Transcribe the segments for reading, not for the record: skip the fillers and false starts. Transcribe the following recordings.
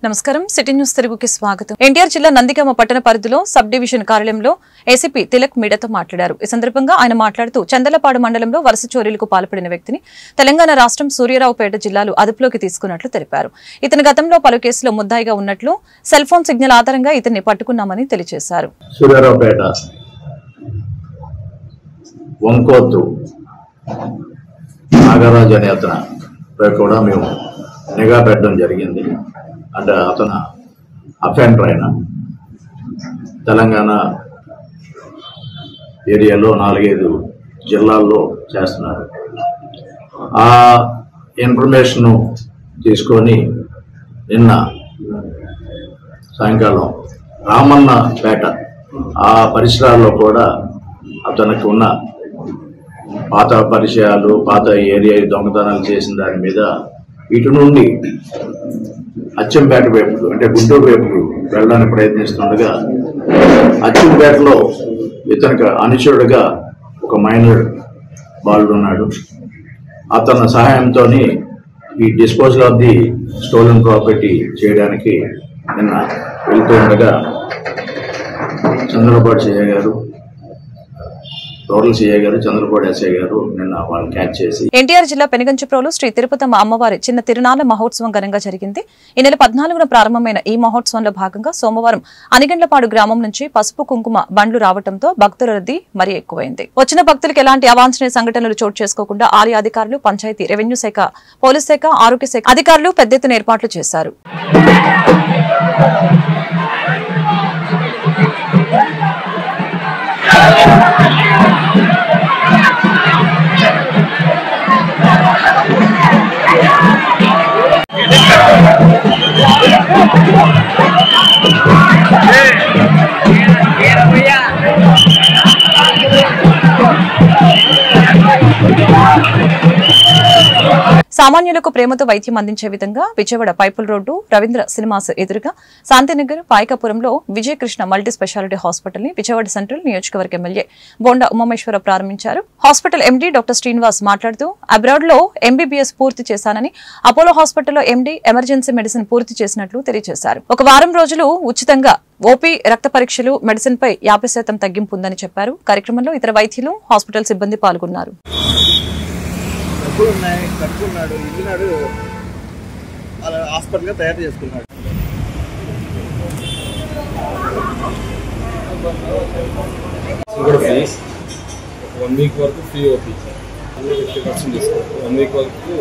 నమస్కారం city news తెలుగుకి స్వాగతం. ఎన్టీఆర్ జిల్లా నందిగామ పట్టణ పరిధిలో సబ్ డివిజన్ కార్యాలయంలో ఏసీపీ తిలక్ మీడియాతో మాట్లాడారు. ఈ సందర్భంగా ఆయన మాట్లాడుతూ చందలపాడు మండలంలో వరుస చోరీలకు పాల్పడిన వ్యక్తిని తెలంగాణ రాష్ట్రం సూర్యారావుపేట జిల్లాలు అదుపులోకి తీసుకున్నట్లు తెలిపారు. ఇతని గతంలో పలు కేసులో ముద్దాయిగా ఉన్నట్లు సెల్ ఫోన్ సిగ్నల్ ఆధారంగా ఇతన్ని పట్టుకున్నామని తెలియజేశారు. సూర్యారావుపేట వంకోతు నాగరాజు అనే అతను కూడా మేము నిఘా పెట్టడం జరిగింది. అంటే అతను అఫెండర్ అయిన తెలంగాణ ఏరియాలో 4-5 జిల్లాల్లో చేస్తున్నారు. ఆ ఇన్ఫర్మేషన్ తీసుకొని నిన్న సాయంకాలం రామన్నపేట ఆ పరిసరాల్లో కూడా అతనికి ఉన్న పాత పరిచయాలు, పాత ఏరియా దొంగతనాలు చేసిన దాని మీద ఇటు నుండి అచ్చంపేట వైపుకు అంటే గుంటూరు వైపుకు వెళ్ళడానికి ప్రయత్నిస్తుండగా అచ్చంపేటలో ఇతనికి అనుచరుడుగా ఒక మైనర్ బాలుడు ఉన్నాడు. అతని సహాయంతో ఈ disposal of the stolen property చేయడానికి నిన్న వెళ్తూ ఉండగా చంద్రబాబు సిఐ గారు, చంద్రబాబు ఎస్ఐ గారు నిన్న వాళ్ళు క్యాచ్ చేసి. ఎన్టీఆర్ జిల్లా పెనుగంచిప్రోలు శ్రీ తిరుపతమ్మ అమ్మవారి చిన్న తిరునాళ్ల మహోత్సవం ఘనంగా జరిగింది. ఈ నెల 14న ప్రారంభమైన ఈ మహోత్సవంలో భాగంగా సోమవారం అనిగండ్లపాడు గ్రామం నుంచి పసుపు కుంకుమ బండ్లు రావడంతో భక్తుల రద్దీ మరీ ఎక్కువైంది. వచ్చిన భక్తులకు ఎలాంటి అవాంఛనీయ సంఘటనలు చోటు చేసుకోకుండా ఆలయ అధికారులు, పంచాయతీ, రెవెన్యూ శాఖ, పోలీస్ శాఖ, ఆరోగ్య శాఖ అధికారులు పెద్ద ఎత్తున ఏర్పాట్లు చేశారు. సామాన్యులకు ప్రేమతో వైద్యం అందించే విధంగా విజయవాడ పైపుల్ రోడ్డు, రవీంద్ర సినిమాస్ ఎదురుగా శాంతినగర్, పాయకాపురంలో విజయకృష్ణ మల్టీ స్పెషాలిటీ హాస్పిటల్ ని విజయవాడ సెంట్రల్ నియోజకవర్గ ఎమ్మెల్యే బోండా ఉమామేశ్వర ప్రారంభించారు. హాస్పిటల్ ఎండీ డాక్టర్ శ్రీనివాస్ మాట్లాడుతూ అబ్రాడ్ లో ఎంబీబీఎస్ పూర్తి చేశానని, అపోలో హాస్పిటల్లో ఎండీ ఎమర్జెన్సీ మెడిసిన్ పూర్తి చేసినట్లు తెలియజేశారు. ఒక వారం రోజులు ఉచితంగా ఓపీ, రక్త పరీక్షలు, మెడిసిన్ పై 50% తగ్గింపు ఉందని చెప్పారు. కార్యక్రమంలో ఇతర వైద్యులు, హాస్పిటల్ సిబ్బంది పాల్గొన్నారు. కట్టుకున్నాడు, ఇల్లునాడు అలా హాస్పిటల్గా తయారు చేసుకున్నాడు. ఫీజ్ 1 వీక్ వరకు ఫ్రీ ఓపీ 50% డిస్కౌంట్. 1 వీక్ వరకు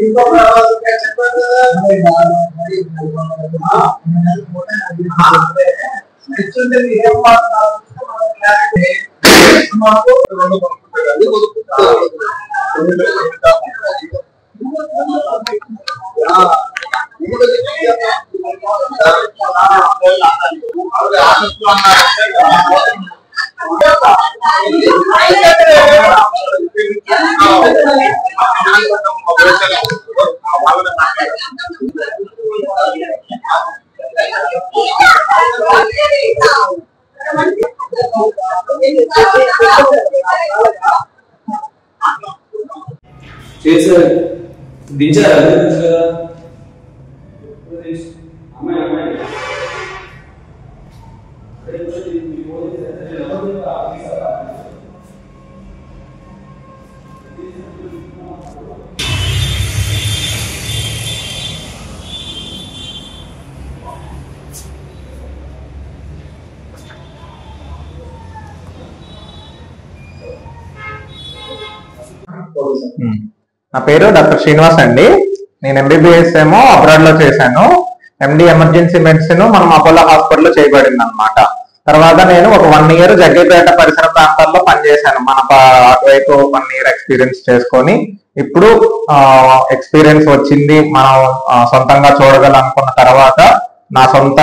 ఇంకో చెప్పారు దించారు. నా పేరు డాక్టర్ శ్రీనివాస్ అండి. నేను ఎంబీబీఎస్ ఏమో అబ్రాడ్ లో చేశాను. ఎండి ఎమర్జెన్సీ మెడిసిన్ మనం అపోలో హాస్పిటల్లో చేయబడింది అనమాట. తర్వాత నేను ఒక 1 ఇయర్ జగ్గైపేట పరిసర ప్రాంతాల్లో పనిచేశాను. మన అటువైపు 1 ఇయర్ ఎక్స్పీరియన్స్ చేసుకొని ఇప్పుడు ఎక్స్పీరియన్స్ వచ్చింది, మనం సొంతంగా చూడగలనుకున్న తర్వాత నా సొంత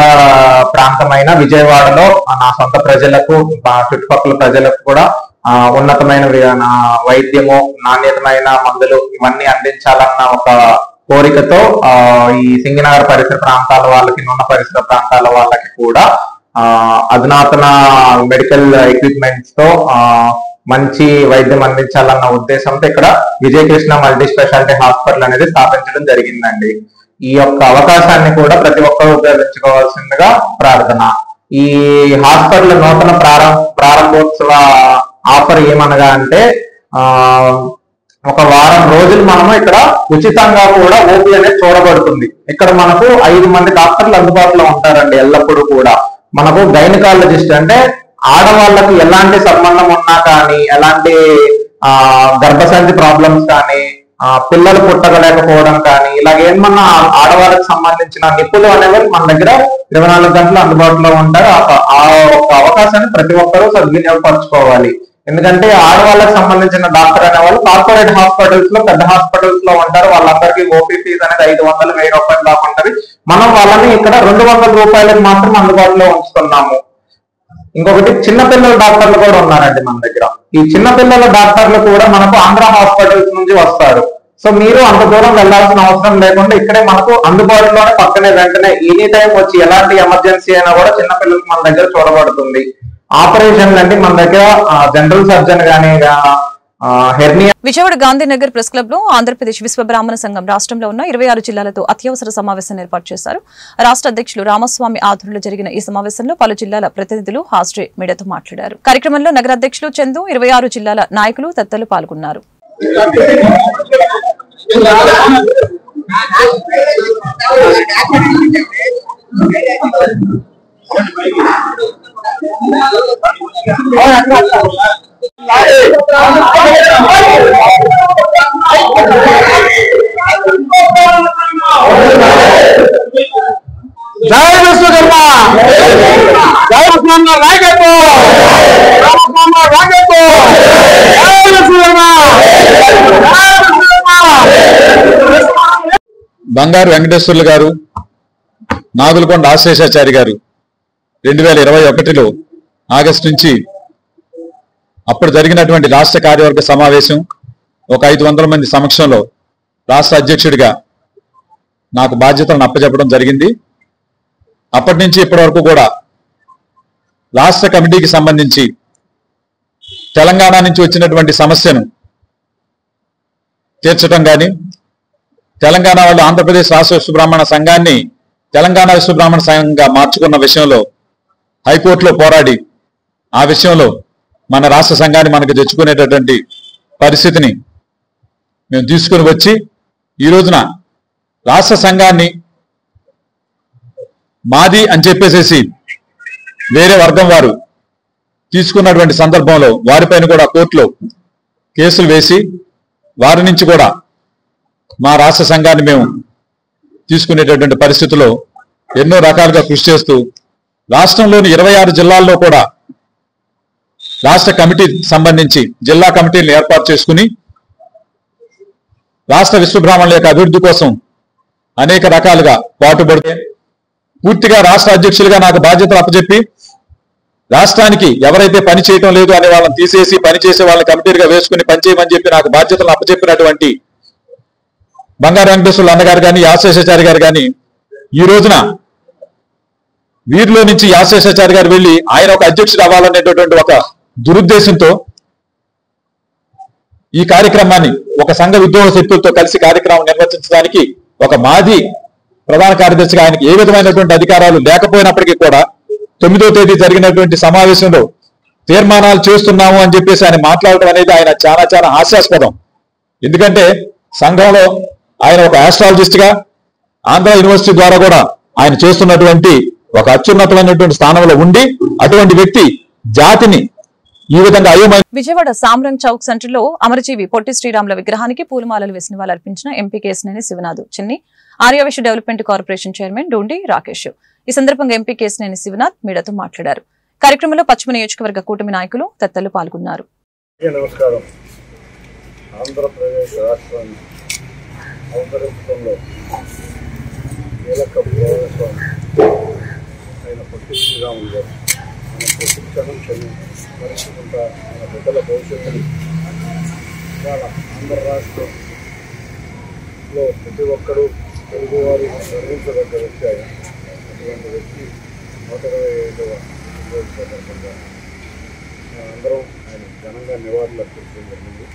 ప్రాంతమైన విజయవాడలో నా సొంత ప్రజలకు, చుట్టుపక్కల ప్రజలకు కూడా ఉన్నతమైన వైద్యము, నాణ్యతమైన మందులు ఇవన్నీ అందించాలన్న ఒక కోరికతో ఈ సింగనగర్ పరిసర ప్రాంతాల వాళ్ళకి, నున్న పరిసర ప్రాంతాల వాళ్ళకి కూడా అధునాతన మెడికల్ ఎక్విప్మెంట్స్ తో మంచి వైద్యం అందించాలన్న ఉద్దేశంతో ఇక్కడ విజయకృష్ణ మల్టీ స్పెషాలిటీ హాస్పిటల్ అనేది స్థాపించడం జరిగిందండి. ఈ యొక్క అవకాశాన్ని కూడా ప్రతి ఒక్కరూ ఉపయోగించుకోవాల్సిందిగా ప్రార్థన. ఈ హాస్పిటల్ నూతన ప్రారంభోత్సవ ఆఫర్ ఏమనగా అంటే ఒక వారం రోజులు మనము ఇక్కడ ఉచితంగా కూడా ఓపీ అనేది చూడబడుతుంది. ఇక్కడ మనకు 5 మంది డాక్టర్లు అందుబాటులో ఉంటారండి. ఎల్లప్పుడూ కూడా మనకు గైనకాలజిస్ట్ అంటే ఆడవాళ్ళకి ఎలాంటి సంబంధం ఉన్నా కానీ, ఎలాంటి గర్భసంచి ప్రాబ్లమ్స్ కానీ, పిల్లలు పుట్టగలేకపోవడం కానీ, ఇలాగేమన్నా ఆడవాళ్ళకి సంబంధించిన నిపుణులు అనేవాళ్ళు మన దగ్గర 24 గంటలు అందుబాటులో ఉంటారు. ఆ ఒక అవకాశాన్ని ప్రతి ఒక్కరూ సద్వినియోగపరచుకోవాలి. ఎందుకంటే ఆడవాళ్ళకి సంబంధించిన డాక్టర్ అనేవాళ్ళు కార్పొరేట్ హాస్పిటల్స్ లో, పెద్ద హాస్పిటల్స్ లో ఉంటారు. వాళ్ళందరికీ ఓపీ ఫీజు అనేది 500, 1000 రూపాయలు దాకా ఉంటుంది. మనం వాళ్ళని ఇక్కడ 200 రూపాయలకు మాత్రం అందుబాటులో ఉంచుతున్నాము. ఇంకొకటి చిన్నపిల్లల డాక్టర్లు కూడా ఉన్నారండి మన దగ్గర. ఈ చిన్నపిల్లల డాక్టర్లు కూడా మనకు ఆంధ్ర హాస్పిటల్స్ నుంచి వస్తారు. సో మీరు అంత దూరం వెళ్లాల్సిన అవసరం లేకుండా ఇక్కడే మనకు అందుబాటులోనే పక్కనే వెంటనే ఎనీ టైం వచ్చి ఎలాంటి ఎమర్జెన్సీ అయినా కూడా చిన్నపిల్లలకు మన దగ్గర చూడబడుతుంది. ఆపరేషన్లు అంటే మన దగ్గర జనరల్ సర్జన్ గానీ, hernia. Vijayawada Gandhinagar press club లో ఆంధ్రప్రదేశ్ విశ్వ బ్రాహ్మణ సంఘం రాష్ట్రంలో ఉన్న 26 జిల్లాలతో అత్యవసర సమావేశాన్ని ఏర్పాటు చేశారు. రాష్ట్ర అధ్యక్షులు రామస్వామి ఆధ్వర్యంలో జరిగిన ఈ సమావేశంలో పలు జిల్లాల ప్రతినిధులు హాజరై మీడియాతో మాట్లాడారు. కార్యక్రమంలో నగర అధ్యక్షులు చందు, 26 జిల్లాల నాయకులు తదితరులు పాల్గొన్నారు. జై విశ్వకర్మ, జై విశ్వకర్మ నాయకత్వం, రామస్వామి నాయకత్వం, జై విశ్వకర్మ, జై విశ్వకర్మ. బంగారు వెంకటేశ్వర్లు గారు, నాగులకొండ ఆశేషాచారి గారు 2021లో ఆగస్టు నుంచి అప్పుడు జరిగినటువంటి రాష్ట్ర కార్యవర్గ సమావేశం ఒక 500 మంది సమక్షంలో రాష్ట్ర అధ్యక్షుడిగా నాకు బాధ్యతలను అప్పచెప్పడం జరిగింది. అప్పటి నుంచి ఇప్పటి వరకు కూడా రాష్ట్ర కమిటీకి సంబంధించి తెలంగాణ నుంచి వచ్చినటువంటి సమస్యను తీర్చడం కానీ, తెలంగాణ వాళ్ళు ఆంధ్రప్రదేశ్ రాష్ట్ర విశ్వబ్రాహ్మణ సంఘాన్ని తెలంగాణ విశ్వబ్రాహ్మణ సంఘంగా మార్చుకున్న విషయంలో హైకోర్టులో పోరాడి ఆ విషయంలో మన రాష్ట్ర సంఘాన్ని మనకు తెచ్చుకునేటటువంటి పరిస్థితిని మేము తీసుకుని వచ్చి ఈ రోజున రాష్ట్ర సంఘాన్ని మాది అని చెప్పేసేసి వేరే వర్గం వారు తీసుకున్నటువంటి సందర్భంలో వారిపైన కూడా కోర్టులో కేసులు వేసి వారి నుంచి కూడా మా రాష్ట్ర సంఘాన్ని మేము తీసుకునేటటువంటి పరిస్థితుల్లో ఎన్నో రకాలుగా కృషి చేస్తూ రాష్ట్రంలోని 26 జిల్లాల్లో కూడా రాష్ట్ర కమిటీ సంబంధించి జిల్లా కమిటీలను ఏర్పాటు చేసుకుని రాష్ట్ర విశ్వబ్రాహ్మణుల యొక్క అభివృద్ధి కోసం అనేక రకాలుగా పాటుపడితే పూర్తిగా రాష్ట్ర అధ్యక్షులుగా నాకు బాధ్యతలు అప్పచెప్పి రాష్ట్రానికి ఎవరైతే పని చేయటం లేదు అనే వాళ్ళని తీసేసి పనిచేసే వాళ్ళని కమిటీలుగా వేసుకుని పనిచేయమని చెప్పి నాకు బాధ్యతలను అప్పచెప్పినటువంటి బంగారు వెంకటేశ్వర్లు అన్నగారు కానీ, యాశేషాచారి గారు కానీ ఈ రోజున వీరిలో నుంచి యాశేషాచారి గారు వెళ్లి ఆయన ఒక అధ్యక్షుడు అవ్వాలనేటటువంటి ఒక దురుద్దేశంతో ఈ కార్యక్రమాన్ని ఒక సంఘ ఉద్యోగ శక్తులతో కలిసి కార్యక్రమం నిర్వర్తించడానికి ఒక మాజీ ప్రధాన కార్యదర్శిగా ఆయనకి ఏ విధమైనటువంటి అధికారాలు లేకపోయినప్పటికీ కూడా 9వ తేదీ జరిగినటువంటి సమావేశంలో తీర్మానాలు చేస్తున్నాము అని చెప్పేసి ఆయన మాట్లాడటం అనేది ఆయన చాలా చాలా హాస్యాస్పదం. ఎందుకంటే సంఘంలో ఆయన ఒక ఆస్ట్రాలజిస్ట్ గా ఆంధ్ర యూనివర్సిటీ ద్వారా కూడా ఆయన చేస్తున్నటువంటి ఒక అత్యున్నతమైనటువంటి స్థానంలో ఉండి అటువంటి వ్యక్తి జాతిని ఈ విధంగా విజయవాడ సామ్రంగ్ చౌక్ సెంటర్ లో అమరజీవి పొట్టి శ్రీరాముల విగ్రహానికి పూలమాలలు వేసిన వాళ్ళు అర్పించిన ఎంపీ కేశినేని శివనాథ్, చిన్ని Aryavysya development corporation chairman డోండి Rakesh. ఈ సందర్భంగా ఎంపీ కేశినేని శివనాథ్ మీడియాతో మాట్లాడారు. కార్యక్రమంలో పశ్చిమ నియోజకవర్గ కూటమి నాయకులు తదితరులు పాల్గొన్నారు. నమస్కారం. ఆంధ్రప్రదేశ్ రాష్ట్రాన్ని అవతరించడంలో కీలక భాగస్వామి అయిన పొట్టి శ్రీరాములు గారు మన ప్రతిక్షణం మనుషుకుంటా మన బిడ్డల భవిష్యత్తుని ఇవాళ ఆంధ్ర రాష్ట్రం లో ప్రతి ఒక్కరూ తెలుగువారు గర్వించదగ్గ వ్యక్తి ఆయన. అటువంటి వ్యక్తి 125వ రోజు సందర్భంగా అందరం ఆయన ఘనంగా నివాళులు అర్పించడం జరిగింది.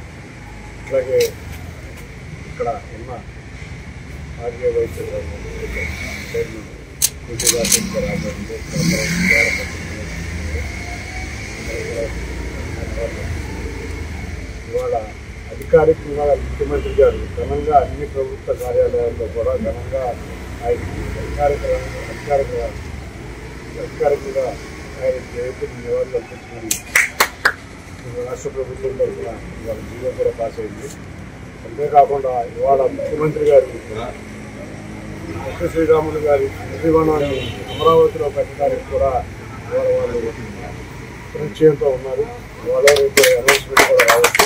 అలాగే ఇక్కడ ఉన్న ఆర్య వైద్య చైర్మన్ పూజగా ఇవాళ అధికారికంగా ముఖ్యమంత్రి గారు ఘనంగా అన్ని ప్రభుత్వ కార్యాలయాల్లో కూడా ఘనంగా ఆయనకి అధికారికంగా ఆయన జయంతిని నివాళులు అర్పించమని రాష్ట్ర ప్రభుత్వం తరఫున ఇవాళ జీవో కూడా పాస్ అయింది. అంతేకాకుండా ఇవాళ ముఖ్యమంత్రి గారు శ్రీరాములు గారి నిర్వహణాన్ని అమరావతిలో పెట్టడానికి కూడా ఇవాళ వాళ్ళు నిశ్చయంతో ఉన్నారు. ఇవాళ రేపు అనౌన్స్మెంట్ కూడా రావచ్చు.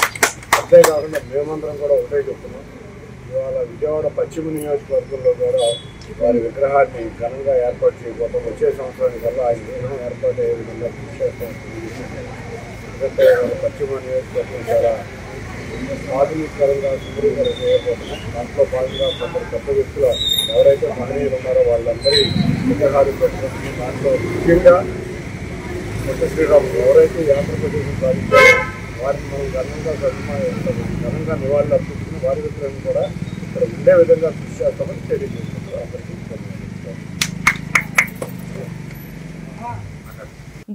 అంతేకాకుండా మేమందరం కూడా ఒకటే చెప్తున్నాం, ఇవాళ విజయవాడ పశ్చిమ నియోజకవర్గంలో కూడా వారి విగ్రహాన్ని ఘనంగా ఏర్పాటు చేయబోతాం. వచ్చే సంవత్సరానికల్లా ఆయన విగ్రహం ఏర్పాటు అయ్యే విధంగా కృషి చేస్తాం. ఎందుకంటే పశ్చిమ నియోజకవర్గం చాలా ఆధునికరంగా సుందరీకరణ చేయబోతున్నాం. దాంట్లో భాగంగా కొందరు కొత్త వ్యక్తులు ఎవరైతే మహనీయులు ఉన్నారో వాళ్ళందరి విగ్రహాలు పెట్టుకుంటుంది. దాంట్లో ముఖ్యంగా శ్రీరాములు ఎవరైతే ఆంధ్రప్రదేశ్ సాధించారో వారిని మనం ఘనంగా నివాళులు అర్పించుకుని వారి విగ్రహం కూడా ఇక్కడ ఉండే విధంగా కృషి చేస్తామని తెలియజేస్తున్నారు. అందరికీ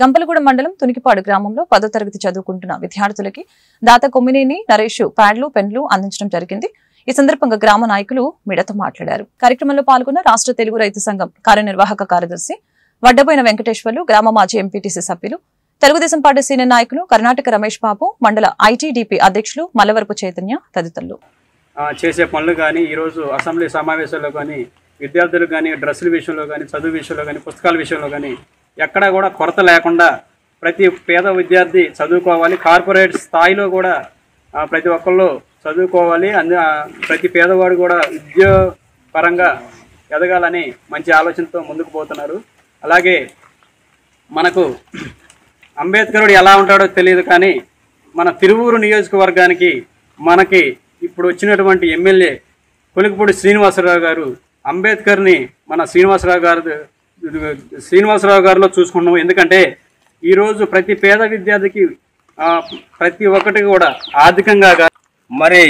గంపలగూడెం మండలం తునికిపాడు గ్రామంలో 10వ తరగతి చదువుకుంటున్న విద్యార్థులకి దాత కొమ్మినేని నరేష్ ప్యాడ్లు పెన్లు అందించడం జరిగింది. ఈ సందర్భంగా గ్రామ నాయకులు మీడియాతో మాట్లాడారు. కార్యక్రమంలో పాల్గొన్న రాష్ట్ర తెలుగు రైతు సంఘం కార్యనిర్వాహక కార్యదర్శి వడ్డబోయిన వెంకటేశ్వర్లు, గ్రామ మాజీ ఎంపీటీసీ సభ్యులు, తెలుగుదేశం పార్టీ సీనియర్ నాయకులు కర్ణాటక రమేష్ బాబు, మండల ఐటీడీపీ అధ్యక్షులు మల్లవరపు చైతన్య తదితరులు చేసే పనులు కానీ ఈరోజు అసెంబ్లీ సమావేశాల్లో కానీ విద్యార్థులు కానీ డ్రెస్సుల విషయంలో కానీ చదువు విషయంలో కానీ పుస్తకాల విషయంలో కానీ ఎక్కడా కూడా కొరత లేకుండా ప్రతి పేద విద్యార్థి చదువుకోవాలి. కార్పొరేట్ స్థాయిలో కూడా ప్రతి ఒక్కళ్ళు చదువుకోవాలి. ప్రతి పేదవాడు కూడా విద్యాపరంగా ఎదగాలని మంచి ఆలోచనతో ముందుకు పోతున్నారు. అలాగే మనకు అంబేద్కరుడు ఎలా ఉంటాడో తెలియదు కానీ మన తిరువూరు నియోజకవర్గానికి మనకి ఇప్పుడు వచ్చినటువంటి ఎమ్మెల్యే కొలికిపూడి శ్రీనివాసరావు గారు అంబేద్కర్ని మన శ్రీనివాసరావు గారిలో చూసుకున్నాం. ఎందుకంటే ఈరోజు ప్రతి పేద విద్యార్థికి ప్రతి ఒక్కటి కూడా ఆర్థికంగా మరి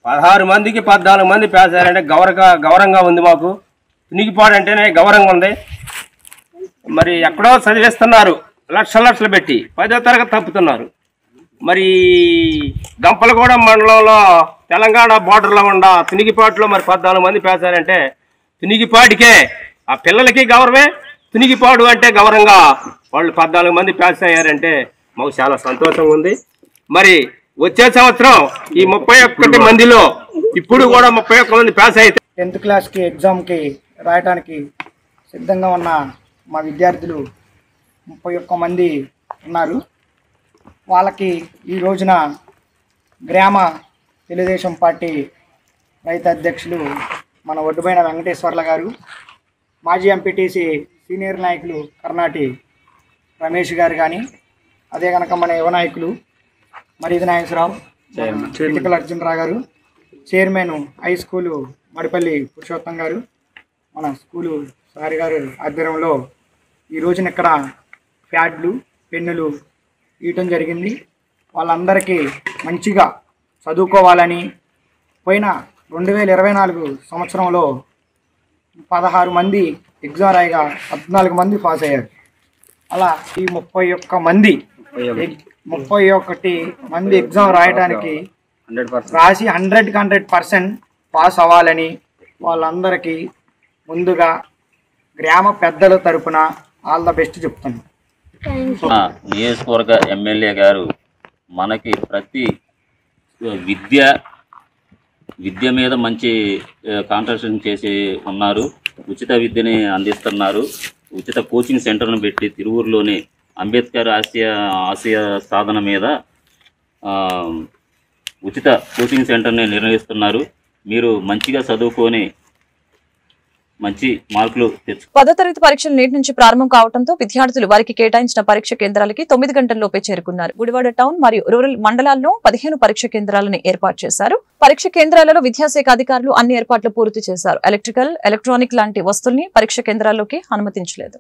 16 మందికి 14 మంది పాస్ అయ్యారంటే గౌరవంగా ఉంది. మాకు తునికిపాడు అంటేనే గౌరవంగా ఉంది. మరి ఎక్కడో చదివిస్తున్నారు లక్షలు పెట్టి 10వ తరగతి తప్పుతున్నారు. మరి గంపలగూడెం మండలంలో తెలంగాణ బోర్డర్లో ఉన్న తునికిపాడులో మరి 14 మంది పాస్ అయ్యారంటే తునికిపాడికే ఆ పిల్లలకి గౌరవమే. తునికిపాడు అంటే గౌరవంగా వాళ్ళు 14 మంది పాస్ అయ్యారంటే మాకు చాలా సంతోషంగా ఉంది. మరి వచ్చే సంవత్సరం ఈ 31 మందిలో ఇప్పుడు కూడా 31 మంది పాస్ అయితే 10th క్లాస్కి ఎగ్జామ్కి రాయడానికి సిద్ధంగా ఉన్న మా విద్యార్థులు 31 మంది ఉన్నారు. వాళ్ళకి ఈ రోజున గ్రామ తెలుగుదేశం పార్టీ రైతు అధ్యక్షులు మన వడ్డుబోయిన వెంకటేశ్వర్ల గారు, మాజీ ఎంపీటీసీ సీనియర్ నాయకులు కర్ణాటి రమేష్ గారు కానీ, అదే కనుక మన యువ నాయకులు మరీది నాగేశ్వరరావు, చిటికల అర్జునరావు గారు, chairman high school Madipalli Purushottam గారు, మన స్కూలు సారి గారు ఆధ్వర్యంలో ఈ రోజున ఇక్కడ ప్యాడ్లు పెన్నులు ఇవ్వటం జరిగింది. వాళ్ళందరికీ మంచిగా చదువుకోవాలని పోయిన 2024 సంవత్సరంలో 16 మంది ఎగ్జామ్ రాయగా 14 మంది పాస్ అయ్యారు. అలా ఈ 31 మంది ఎగ్జామ్ రాయడానికి రాసి 100% పాస్ అవ్వాలని వాళ్ళందరికీ ముందుగా గ్రామ పెద్దల తరపున ఆల్ ద బెస్ట్ చెప్తాను. నియోజకవర్గ ఎమ్మెల్యే గారు మనకి ప్రతి విద్య మీద మంచి కాన్సన్ట్రేషన్ చేసి ఉన్నారు. ఉచిత విద్యని అందిస్తున్నారు. ఉచిత కోచింగ్ సెంటర్ను పెట్టి తిరువూరులోని అంబేద్కర్ ఆశయ సాధన మీద ఉచిత కోచింగ్ సెంటర్ని నిర్వహిస్తున్నారు. మీరు మంచిగా చదువుకొని మంచి మార్కులు తెచ్చు 10వ తరగతి పరీక్షలు నేటి నుంచి ప్రారంభం కావడంతో విద్యార్థులు వారికి కేటాయించిన పరీక్ష కేంద్రాలకి 9 గంటల్లోపే చేరుకున్నారు. గుడివాడ టౌన్ మరియు రూరల్ మండలాల్లో 15 పరీక్ష కేంద్రాలను ఏర్పాటు చేశారు. పరీక్ష కేంద్రాలలో విద్యాశాఖ అధికారులు అన్ని ఏర్పాట్లు పూర్తి చేశారు. ఎలక్ట్రికల్, ఎలక్ట్రానిక్ లాంటి వస్తువుల్ని పరీక్ష కేంద్రాల్లోకి అనుమతించలేదు.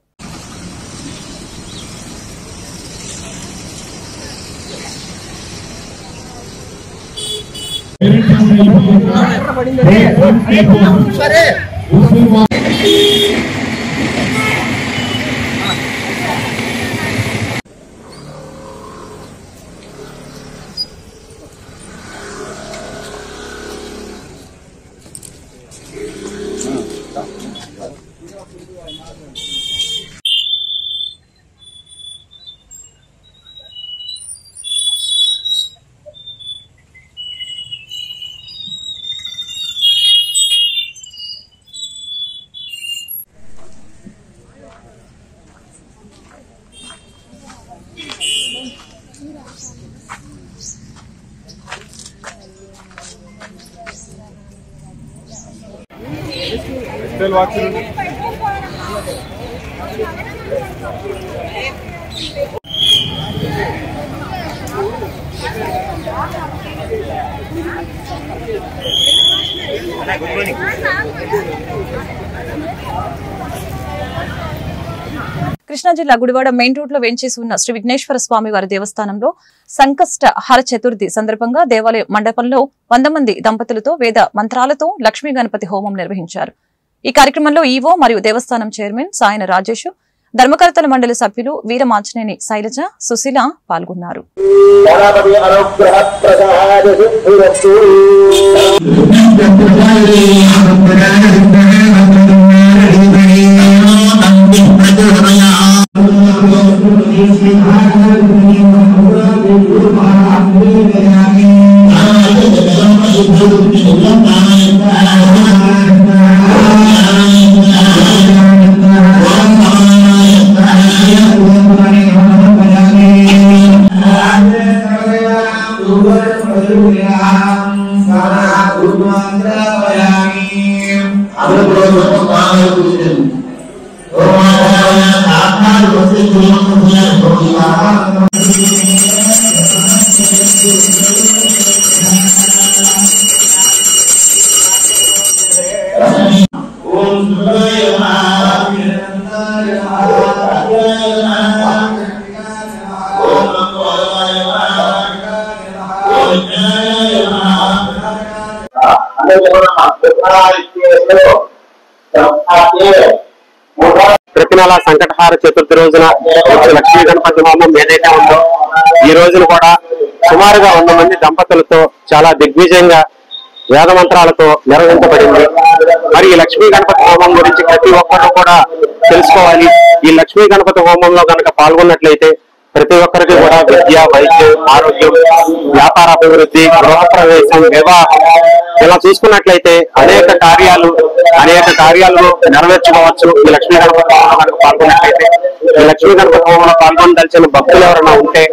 కృష్ణా జిల్లా గుడివాడ మెయిన్ రోడ్ లో వేంచేసి ఉన్న శ్రీ విఘ్నేశ్వర స్వామి వారి దేవస్థానంలో సంకష్ట హర చతుర్థి సందర్భంగా దేవాలయ మండపంలో 100 మంది దంపతులతో వేద మంత్రాలతో లక్ష్మీ గణపతి హోమం నిర్వహించారు. ఈ కార్యక్రమంలో ఈవో మరియు దేవస్థానం చైర్మన్ సాయన రాజేష్, ధర్మకర్తల మండలి సభ్యులు వీరమాచినేని శైలజ, సుశీల పాల్గొన్నారు. ప్రతి నెల సంకటహార చతుర్థి రోజున లక్ష్మీ గణపతి హోమం ఏదైతే ఉందో ఈ రోజున కూడా సుమారుగా 100 మంది దంపతులతో చాలా దిగ్విజయంగా వేద మంత్రాలతో నిర్వహించబడింది. మరి ఈ లక్ష్మీ గణపతి హోమం గురించి ప్రతి ఒక్కరు కూడా తెలుసుకోవాలి. ఈ లక్ష్మీ గణపతి హోమంలో కనుక పాల్గొన్నట్లయితే ప్రతి ఒక్కరికి కూడా విద్య, వైద్యం, ఆరోగ్యం, వ్యాపార అభివృద్ధి, గృహప్రవేశం, వివాహం ఇలా చూసుకున్నట్లయితే అనేక కార్యాలు నెరవేర్చుకోవచ్చు. ఈ లక్ష్మీ గణపతి హోమంలో పాల్గొన్నట్లయితే ఈ లక్ష్మీ గణపతి హోమంలో పాల్గొనదలిచిన భక్తులు ఎవరైనా ఉంటే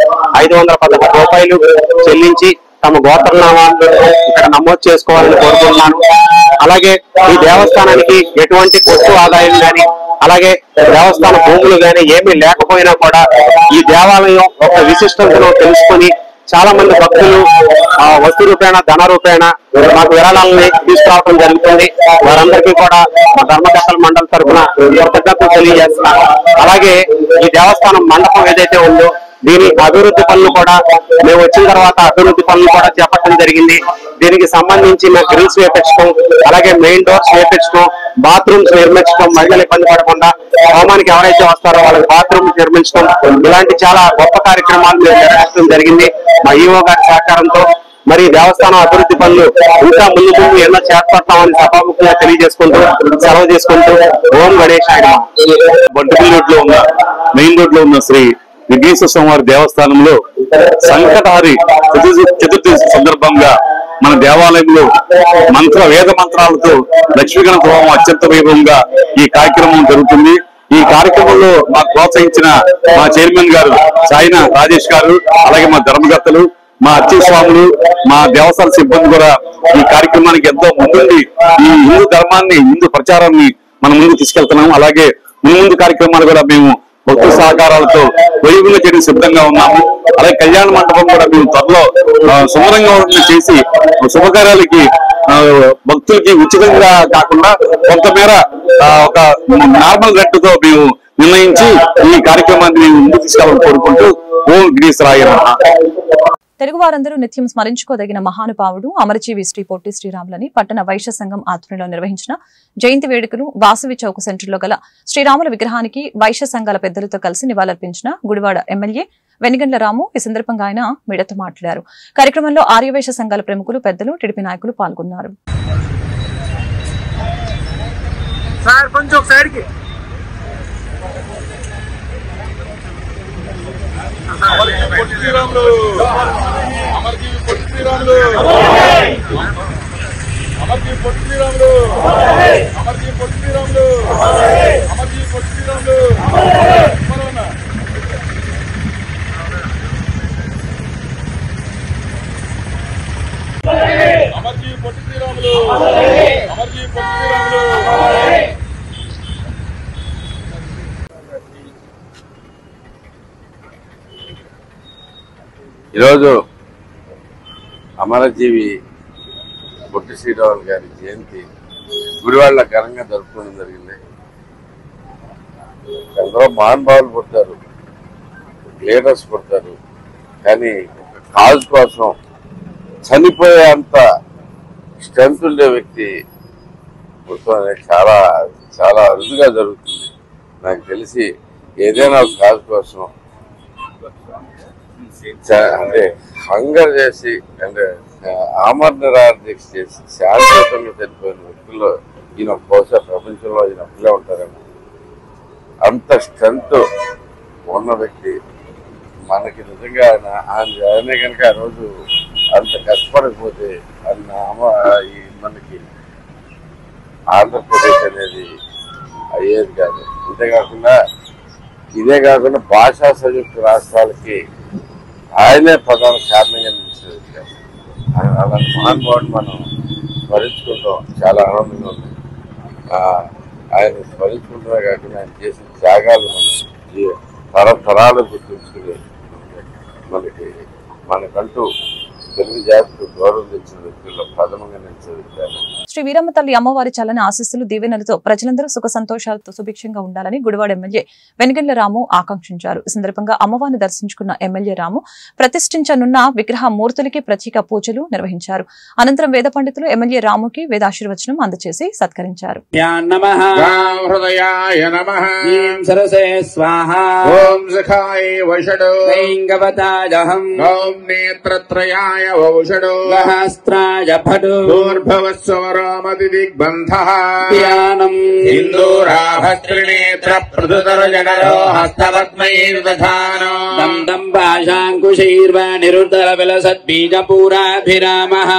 516 రూపాయలు చెల్లించి తమ గోత్రనామాలను ఇక్కడ నమోదు చేసుకోవాలని కోరుకుంటున్నాను. అలాగే ఈ దేవస్థానానికి ఎటువంటి కొత్త ఆదాయం కానీ అలాగే దేవస్థాన భూములు కానీ ఏమీ లేకపోయినా కూడా ఈ దేవాలయం ఒక విశిష్టతను తెలుసుకొని చాలా మంది భక్తులు వస్తు రూపేణ, ధన రూపేణ మాకు విరాళాలని తీసుకురావడం జరుగుతుంది. వారందరికీ కూడా మా ధర్మకర్తల మండలి తరఫున కృతజ్ఞతలు తెలియజేస్తున్నాను. అలాగే ఈ దేవస్థానం మండపం ఏదైతే ఉందో దీని అభివృద్ధి పనులు కూడా మేము వచ్చిన తర్వాత అభివృద్ధి పనులు కూడా చేపట్టడం జరిగింది. దీనికి సంబంధించి మేము గ్రిల్స్ వేపించడం, అలాగే మెయిన్ డోర్స్ వేపించడం, బాత్రూమ్స్ నిర్మించడం, మహిళలు ఇబ్బంది పడకుండా హోమానికి ఎవరైతే వస్తారో వాళ్ళకి బాత్రూమ్స్ నిర్మించడం, ఇలాంటి చాలా గొప్ప కార్యక్రమాలు మేము నిర్వహించడం జరిగింది మా ఈవో గారి సహకారంతో. మరి దేవస్థానం అభివృద్ధి పనులు ఇంకా ముందు ఎన్నో చేపడతామని సభాముఖంగా తెలియజేసుకుంటూ సెలవు చేసుకుంటూ ఓం గణేశాయ. బొడ్డుపల్లి రోడ్ లో ఉన్న మెయిన్ రోడ్ లో ఉన్న శ్రీ విఘ్నేశ్వర స్వామి దేవస్థానంలో సంకటహారి చతుర్థి సందర్భంగా మన దేవాలయంలో వేద మంత్రాలతో లక్ష్మీ గణపతి హోమం అత్యంత వైభవంగా ఈ కార్యక్రమం జరుగుతుంది. ఈ కార్యక్రమంలో మాకు ప్రోత్సహించిన మా చైర్మన్ గారు సాయిన రాజేష్ గారు, అలాగే మా ధర్మకర్తలు, మా అర్చక స్వాములు, మా దేవస్థాన సిబ్బంది కూడా ఈ కార్యక్రమానికి ఎంతో ముందుండి ఈ హిందూ ధర్మాన్ని, హిందూ ప్రచారాన్ని మనం ముందుకు తీసుకెళ్తున్నాము. అలాగే ముందు కార్యక్రమాలు కూడా మేము భక్తుల సహకారాలతో వైభవంగా చేయడం సిద్ధంగా ఉన్నాము. అలాగే కళ్యాణ మండపం కూడా మేము త్వరలో సుమరంగా చేసి శుభకార్యాలకి భక్తులకి ఉచితంగా కాకుండా కొంతమేర ఒక నార్మల్ రేటుతో మేము నిర్ణయించి ఈ కార్యక్రమాన్ని మేము ముందుకు తీసుకెళ్ళాలని కోరుకుంటూ ఓం గిరీశ్వరాయ నమః. తెలుగు వారందరూ నిత్యం స్మరించుకోదగిన మహానుభావుడు అమరజీవి శ్రీ పొట్టి శ్రీరాములని పట్టణ వైశ్య సంఘం ఆధ్వర్యంలో నిర్వహించిన జయంతి వేడుకలు వాసవి చౌక సెంటర్లో గల శ్రీరాముల విగ్రహానికి వైశ్య సంఘాల పెద్దలతో కలిసి నివాళులర్పించిన గుడివాడ ఎమ్మెల్యే వెనిగండ్ల రాము. ఈ సందర్భంగా ఆయన మీడియాతో మాట్లాడారు. కార్యక్రమంలో ఆర్యవైశ్య సంఘాల ప్రముఖులు, పెద్దలు, టీడీపీ నాయకులు పాల్గొన్నారు. ఈరోజు అమరజీవి పొట్టి శ్రీరాములు గారి జయంతి గుడివాడలో ఘనంగా జరుపుకోవడం జరిగింది. ఎందరో మహానుభావులు పుడతారు, లీడర్స్ పుడతారు, కానీ ఒక కాజ్ కోసం చనిపోయేంత స్ట్రెంత్ ఉండే వ్యక్తి పుట్టడం అనేది చాలా చాలా అరుదుగా జరుగుతుంది. నాకు తెలిసి ఏదైనా ఒక కాజ్ కోసం అంటే హంగర్ చేసి అంటే ఆమరణ చేసి శాంతియుతంగా చనిపోయిన వ్యక్తుల్లో ఈయన బహుశా ప్రపంచంలో ఈయన ఒక్కలే ఉంటారేమో. అంత స్ట్రెంత్ ఉన్న వ్యక్తి మనకి నిజంగా ఆయన కనుక ఆ రోజు అంత కష్టపడకపోతే మనకి ఆంధ్రప్రదేశ్ అనేది అయ్యేది కాదు. అంతేకాకుండా ఇదే కాకుండా భాషా సంయుక్త రాష్ట్రాలకి ఆయనే ప్రధాన కారణంగా నిలిచేది కాదు. అలాంటి మహానుభావుని మనం స్మరించుకుంటాం, చాలా ఆనందంగా ఉంది. ఆయన స్మరించుకుంటమే కాకుండా ఆయన చేసిన త్యాగాలు మనం తరతరాలు గుర్తుంచుకుని మనకంటూ తెలుగు జాతికి గౌరవం తెచ్చిన వ్యక్తుల్లో ప్రథమంగా నిలిచే వ్యక్తి. శ్రీ వీరమ్మ తల్లి అమ్మవారి చల్లని ఆశీస్సులు, దీవెనలతో ప్రజలందరూ సుఖ సంతోషాలతో సుభిక్షంగా ఉండాలని గుడివాడ ఎమ్మెల్యే వెనిగండ్ల రాము ఆకాంక్షించారు. ఈ సందర్భంగా అమ్మవారిని దర్శించుకున్న ఎమ్మెల్యే రాము ప్రతిష్ఠించనున్న విగ్రహ మూర్తులకి ప్రత్యేక పూజలు నిర్వహించారు. అనంతరం వేద పండితులు ఎమ్మెల్యే రాముకి వేదాశీర్వచనం అందజేసి సత్కరించారు. నిరుద్దరవిలసద్బీజపూరాభిరామః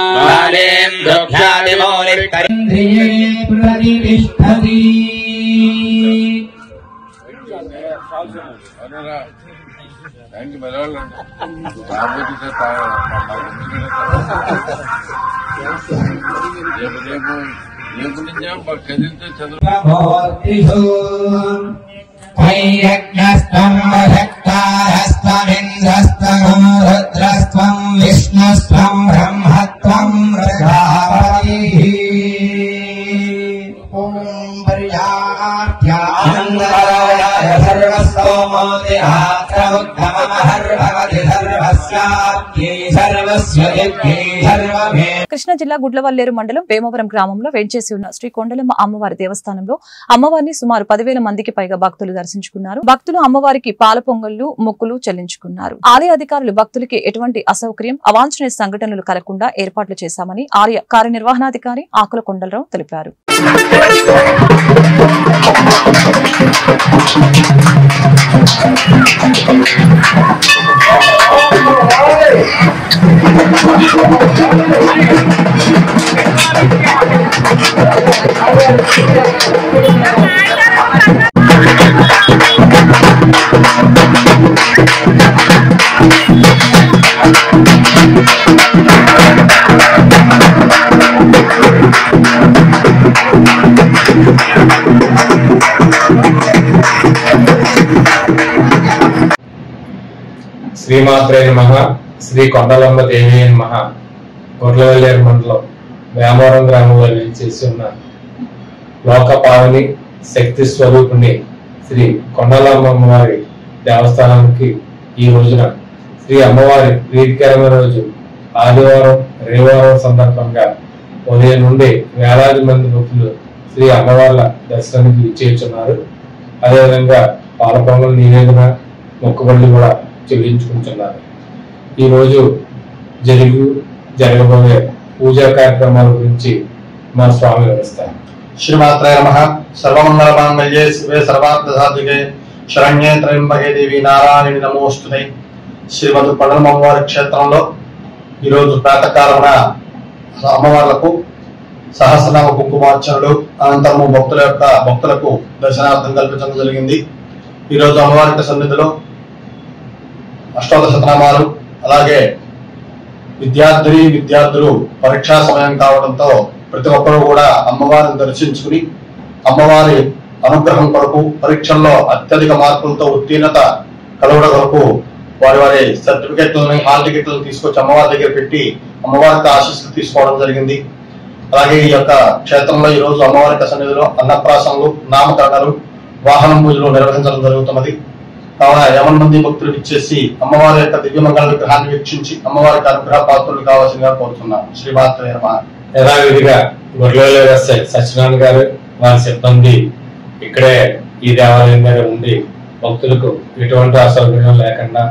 వైయజ్ఞస్త్వం వశక్తారస్త్వమింద్రస్త్వం రుద్రస్త్వం విష్ణుస్త్వం బ్రహ్మత్వం ప్రజాపతిః. ఓం పర్యాప్త్యానందరాయ సర్వస్తోమోతి ఆత్రముత్తమమహర్భవతి సర్వస్యాప్త్యై సర్వస్య యజ్ఞై సర్వమే. కృష్ణా జిల్లా గుడ్లవల్లేరు మండలం వేమవరం గ్రామంలో వేంచేసి ఉన్న శ్రీ కొండలమ్మ అమ్మవారి దేవస్థానంలో అమ్మవారిని సుమారు 10,000 మందికి పైగా భక్తులు దర్శించుకున్నారు. భక్తులు అమ్మవారికి పాల పొంగళ్లు, మొక్కులు చెల్లించుకున్నారు. ఆలయ అధికారులు భక్తులకి ఎటువంటి అసౌకర్యం, అవాంఛనీయ సంఘటనలు కలగకుండా ఏర్పాట్లు చేశామని ఆలయ కార్యనిర్వహణాధికారి ఆకుల కొండలరావు తెలిపారు. శ్రీమాత్రే నమః. శ్రీ కొండలమ్మ దేవి నమః. గొర్లవల్లేరు మండలం వేమవరం గ్రామంలో చేసి ఉన్న లోకపావని శక్తి స్వరూపిణి శ్రీ కొండలమ్మ వారి దేవస్థానానికి ఈ రోజున శ్రీ అమ్మవారి ప్రీతికరమైన రోజు ఆదివారం రవివారం సందర్భంగా ఉదయం నుండి వేలాది మంది భక్తులు శ్రీ అమ్మవార్ల దర్శనానికి చేర్చున్నారు. అదేవిధంగా పాల పొంగల్ నివేదన మొక్కుబడులు కూడా చెల్లించుకుంటున్నారు. ఈరోజు జరగబోయే పూజా కార్యక్రమాల గురించి మా స్వామి వివరిస్తారు. శ్రీమాత్రే నమః. సర్వమంగళమాంగళ్యే శివే సర్వార్థ సాధికే శరణ్యే త్రయంబకే దేవి నారాయణి నమోస్తుతే. శ్రీమతి కొండలమ్మవారి క్షేత్రంలో ఈరోజు ప్రాతకాలమున అమ్మవార్లకు సహస్రనామ కుంకుమార్చనలు అనంతరము భక్తులకు దర్శనార్థం కల్పించడం జరిగింది. ఈరోజు అమ్మవారి సన్నిధిలో అష్టాదశ శతనామాలు, అలాగే విద్యార్థులు పరీక్షా సమయం కావడంతో ప్రతి ఒక్కరూ కూడా అమ్మవారిని దర్శించుకుని అమ్మవారి అనుగ్రహం కొరకు పరీక్షల్లో అత్యధిక మార్కులతో ఉత్తీర్ణత కలవడం కొరకు వారి సర్టిఫికెట్లని హాల్ టికెట్లను తీసుకొచ్చి అమ్మవారి దగ్గర పెట్టి అమ్మవారికి ఆశీస్సులు తీసుకోవడం జరిగింది. అలాగే ఈ యొక్క క్షేత్రంలో ఈ రోజు అమ్మవారి సన్నిధిలో అన్నప్రాసనలు, నామకరణలు, వాహనం పూజలు నిర్వహించడం జరుగుతున్నది. కావున 50 మంది భక్తులు ఇచ్చేసి అమ్మవారి యొక్క దివ్యమంగళ విగ్రహాన్ని వీక్షించి అమ్మవారికి అనుగ్రహ పాత్రలు కావాల్సిందిగా కోరుతున్నాం. శ్రీమాత్రే నమః. యథావిధిగా గొర్రెల సత్యనారాయణ గారు వారి సిబ్బంది ఇక్కడే ఈ దేవాలయం దగ్గర ఉండి భక్తులకు ఎటువంటి అసౌకర్యం లేకుండా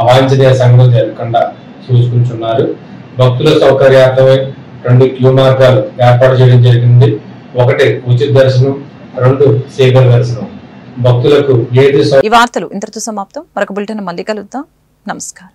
అవాంఛనీయ సంఘటనలు జరగకుండా చూసుకుంటున్నారు. భక్తుల సౌకర్యార్థమై 2 క్యూ మార్గాలు ఏర్పాటు చేయడం జరిగింది. 1 ఉచిత దర్శనం, 2 శీఘ్ర దర్శనం. భక్తులకు ఈ వార్తలు ఇంతటితో సమాప్తం. మరొక బులెటిన్ మళ్ళీ కలుద్దాం. నమస్కారం.